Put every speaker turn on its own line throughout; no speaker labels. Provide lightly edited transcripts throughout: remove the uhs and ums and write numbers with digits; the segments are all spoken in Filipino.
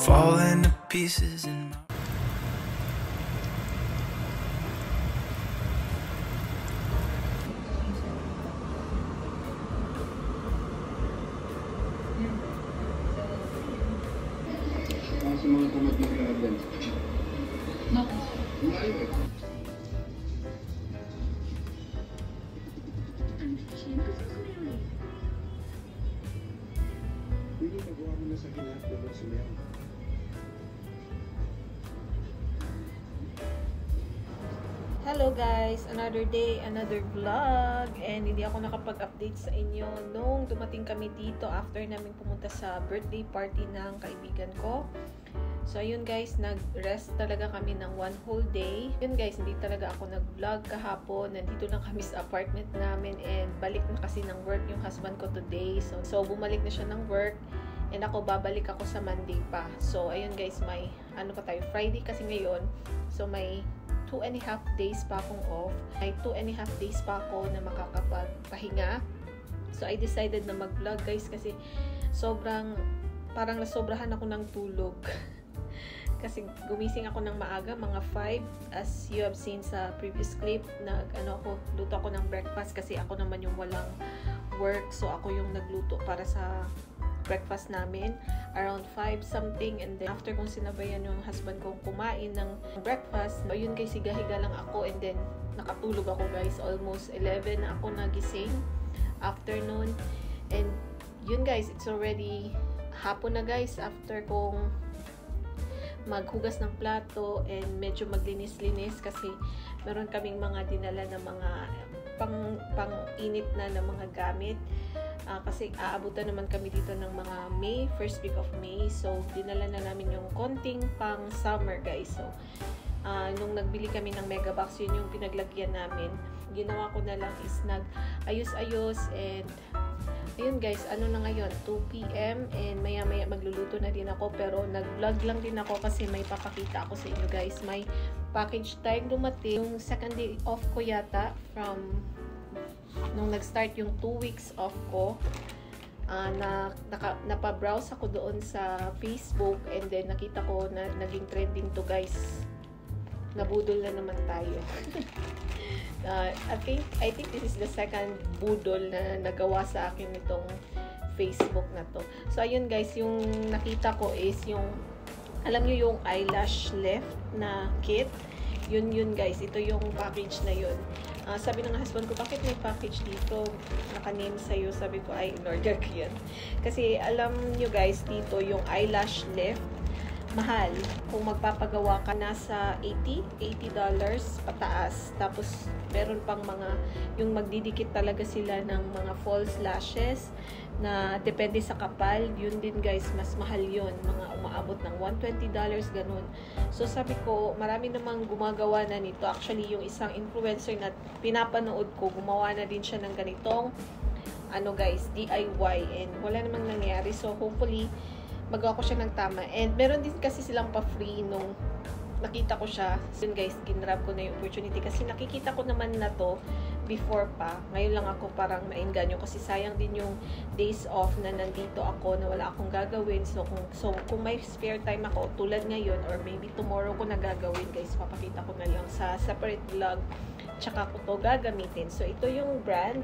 falling to pieces in my
Mga kamag mag-aaral. Malayo. Hindi magawa mo na sa hinap na sila.
Hello guys! Another day, another vlog, and hindi ako nakapag-update sa inyo nung dumating kami dito after namin pumunta sa birthday party ng kaibigan ko. So ayun guys, nag-rest talaga kami ng one whole day. Yun guys, hindi talaga ako nag-vlog kahapon. Nandito lang kami sa apartment namin and balik na kasi ng work yung husband ko today. So bumalik na siya ng work and ako babalik ako sa Monday pa. So ayun guys, may ano pa tayo, Friday kasi ngayon. So may 2.5 days pa akong off. May 2.5 days pa ako na makakapagpahinga. So I decided na mag-vlog guys kasi parang nasobrahan ako ng tulog. Kasi gumising ako ng maaga, mga 5, as you have seen sa previous clip. Luto ako ng breakfast kasi ako naman yung walang work. So ako yung nagluto para sa breakfast namin around 5 something, and then after kong sinabayan yung husband kong kumain ng breakfast, ayun guys, higa-higa lang ako and then nakatulog ako guys. Almost 11 na ako nagising afternoon, and yun guys, it's already hapon na guys after kong maghugas ng plato and medyo maglinis-linis kasi meron kaming mga dinala na mga pang-init na mga gamit. Kasi aabutan naman kami dito ng mga first week of May. So, dinala na namin yung konting pang summer guys. So, nung nagbili kami ng mega box, yun yung pinaglagyan namin. Ginawa ko na lang is nag-ayos-ayos and ayun guys, ano na ngayon, 2 PM and maya-maya magluluto na din ako, pero nag-vlog lang din ako kasi may papakita ako sa inyo guys. May package tayong dumating. Yung second day off ko yata from nung nag-start yung 2 weeks off ko, napabrowse ako doon sa Facebook and then nakita ko na naging trending to guys. Nabudol na naman tayo. I think this is the second budol na nagawa sa akin nitong Facebook na to. So ayun guys, yung nakita ko is yung, alam nyo yung eyelash lift na kit. Yun guys, ito yung package na yun. Sabi ng husband ko, bakit may package dito? Naka-name sa'yo. Sabi ko, ay, in-order ko yan. Kasi alam nyo guys, dito yung eyelash lift, mahal. Kung magpapagawa ka, nasa $80 pataas. Tapos, meron pang yung magdidikit talaga sila ng mga false lashes na depende sa kapal. Yun din guys, mas mahal yun. Mga umaabot ng $120, ganun. So, sabi ko, marami namang gumagawa na nito. Actually, yung isang influencer na pinapanood ko, gumawa na din siya ng ganitong, guys, DIY. And wala namang nangyari. So, hopefully, magawa ko siya ng tama. And meron din kasi silang pa-free nung nakita ko siya. Yun guys, ginrab ko na yung opportunity kasi nakikita ko naman na to before pa. Ngayon lang ako parang maingganyo kasi sayang din yung days off na nandito ako na wala akong gagawin. So kung may spare time ako tulad ngayon or maybe tomorrow ko na gagawin guys, papakita ko na lang sa separate vlog tsaka ko to gagamitin. So ito yung brand.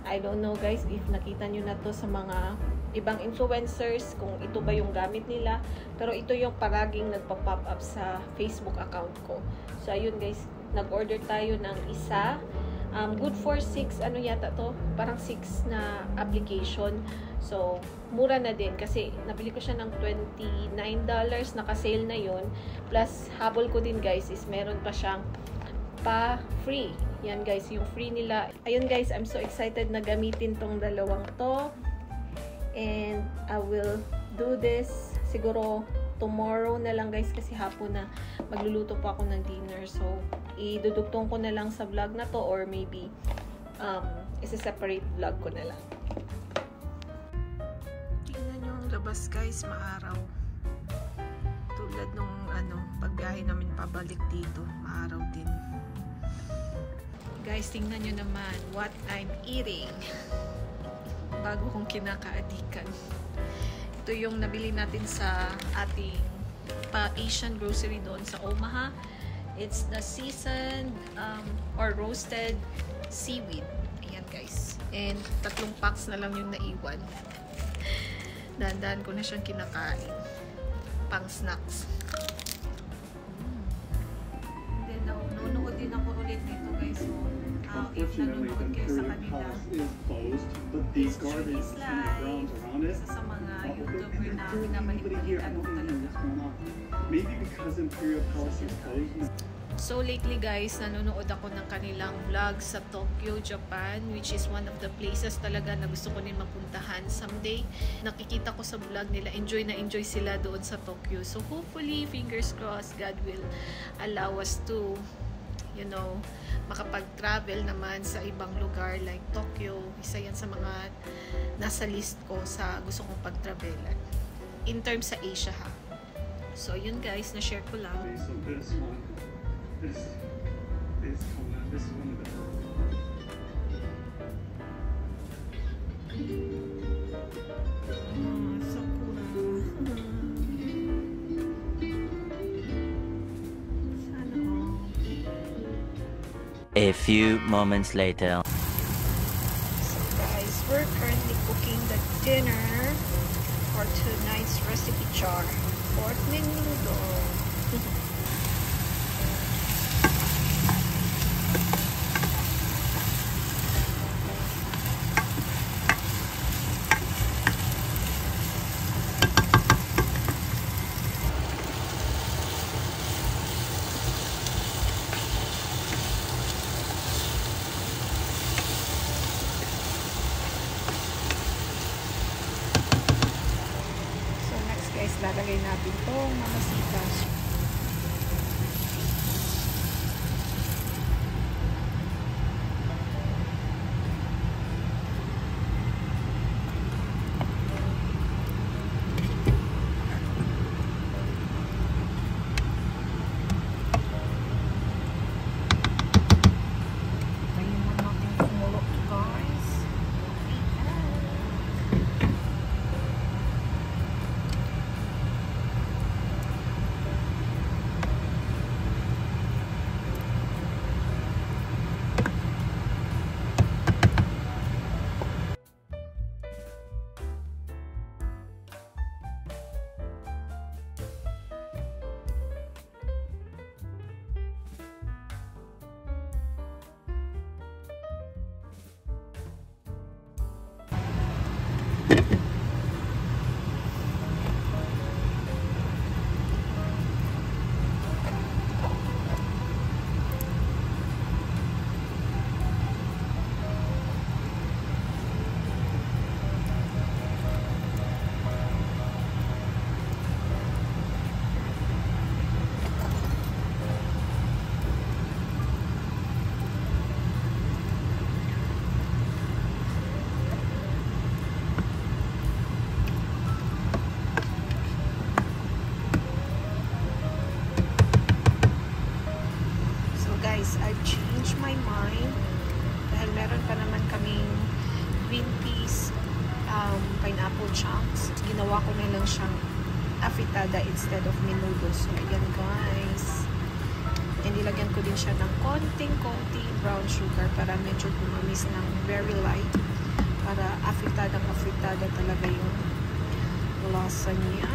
I don't know guys if nakita nyo na to sa mga ibang influencers, kung ito ba yung gamit nila. Pero ito yung paraging nagpa-pop up sa Facebook account ko. So, ayun guys, nag-order tayo ng isa. Good for 6, ano yata to? Parang 6 na application. So, mura na din kasi nabili ko siya ng $29. Naka-sale na yun. Plus, habol ko din guys is meron pa siyang pa-free. Yan guys, yung free nila. Ayun guys, I'm so excited na gamitin tong dalawang to. And I will do this siguro tomorrow na lang guys kasi hapon na magluluto pa ako ng dinner. So, idudugtong ko na lang sa vlog na to or maybe isa-separate vlog ko na lang. Tingnan nyo ang labas guys, maaraw. Tulad nung pagbiyahe namin pabalik dito, maaraw din. Guys, tingnan nyo naman what I'm eating. Bago kong kinakaadikan. Ito yung nabili natin sa ating Asian grocery doon sa Omaha. It's the seasoned or roasted seaweed. Ayan guys. And 3 packs na lang yung naiwan. Dahan-dahan ko na siyang kinakain. Pang snacks. And then nanonood din ako ulit dito guys. So, if nanonood kayo sa kanila, it's Judy Live. Isa sa mga YouTuber na minamalik-balikan ko talaga.
Maybe because Imperial Palace is closed.
So lately guys, nanonood ako ng kanilang vlog sa Tokyo, Japan, which is one of the places talaga na gusto ko din mapuntahan someday. Nakikita ko sa vlog nila, enjoy na enjoy sila doon sa Tokyo. So hopefully, fingers crossed, God will allow us to, you know, makapag-travel naman sa ibang lugar like Tokyo. Isa yan sa mga nasa list ko sa gusto kong pag-travelan. In terms sa Asia ha. So yun guys, na-share ko lang.
Okay, so this one, this Kona, this is one of the
Sakura. Sana all.
A few moments later.
So guys, we're currently cooking the dinner for tonight's recipe char. Pork menudo. Guys, lalagay natin itong mamasitas. Ayun na natin kumulo, guys. I've changed my mind dahil meron pa naman kaming green peas pineapple chunks. Ginawa ko na lang siyang afritada instead of menudo. So ayan guys, and nilagyan ko din siya ng konting brown sugar para medyo kumamis ng very light, para afritada talaga yung lasa niya.